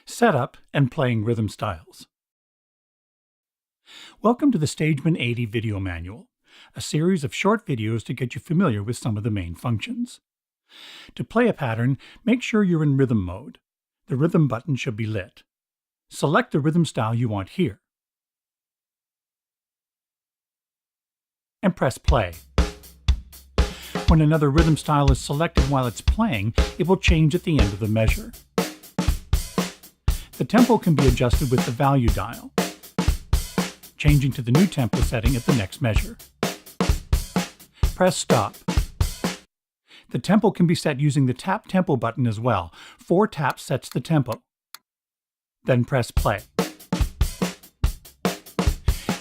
Setup and playing rhythm styles. Welcome to the Stageman 80 video manual, a series of short videos to get you familiar with some of the main functions. To play a pattern, make sure you're in rhythm mode. The rhythm button should be lit. Select the rhythm style you want here, and press play. When another rhythm style is selected while it's playing, it will change at the end of the measure. The tempo can be adjusted with the value dial, changing to the new tempo setting at the next measure. Press stop. The tempo can be set using the tap tempo button as well. 4 taps sets the tempo. Then press play.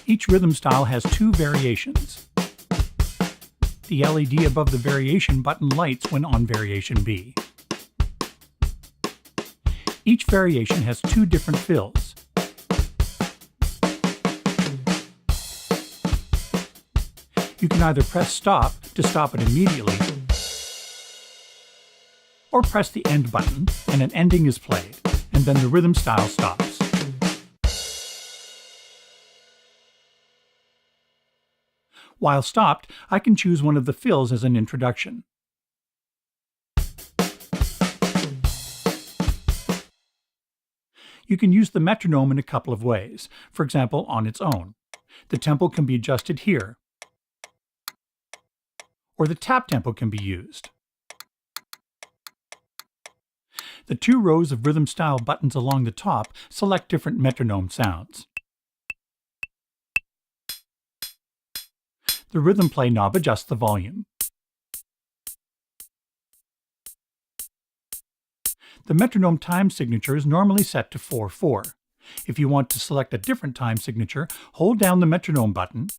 Each rhythm style has 2 variations. The LED above the variation button lights when on variation B. Each variation has 2 different fills. You can either press stop to stop it immediately, or press the end button and an ending is played, and then the rhythm style stops. While stopped, I can choose one of the fills as an introduction. You can use the metronome in a couple of ways, for example, on its own. The tempo can be adjusted here, or the tap tempo can be used. The 2 rows of rhythm style buttons along the top select different metronome sounds. The rhythm play knob adjusts the volume. The metronome time signature is normally set to 4/4. If you want to select a different time signature, hold down the metronome button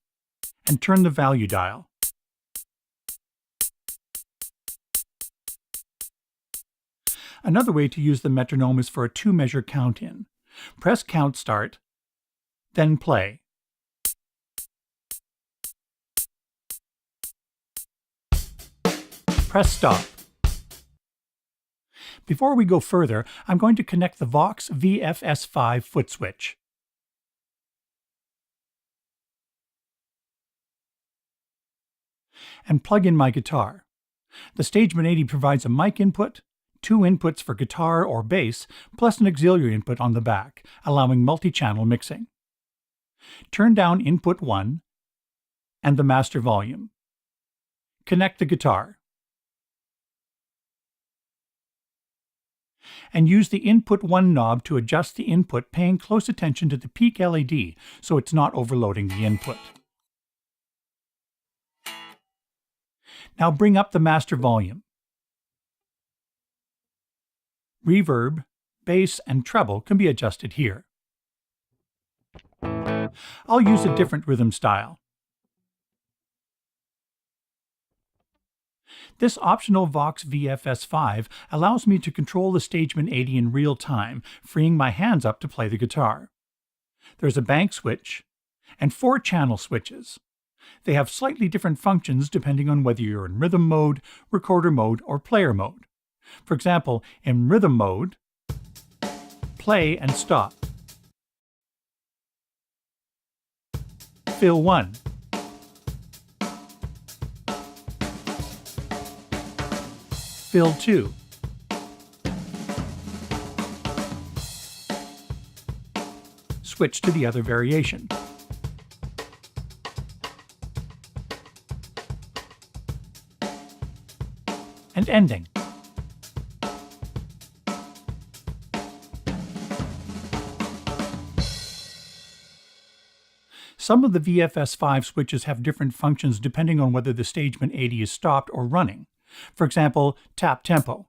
and turn the value dial. Another way to use the metronome is for a 2-measure count-in. Press count start, then play. Press stop. Before we go further, I'm going to connect the Vox VFS5 foot switch. And plug in my guitar. The Stageman 80 provides a mic input, 2 inputs for guitar or bass, plus an auxiliary input on the back, allowing multi-channel mixing. Turn down input 1 and the master volume. Connect the guitar. And use the input 1 knob to adjust the input, paying close attention to the peak LED so it's not overloading the input. Now bring up the master volume. Reverb, bass, and treble can be adjusted here. I'll use a different rhythm style. This optional Vox VFS5 allows me to control the Stageman 80 in real time, freeing my hands up to play the guitar. There's a bank switch and 4 channel switches. They have slightly different functions depending on whether you're in rhythm mode, recorder mode, or player mode. For example, in rhythm mode, play and stop. Fill 1. Fill 2. Switch to the other variation. And ending. Some of the VFS5 switches have different functions depending on whether the Stageman 80 is stopped or running. For example, tap tempo.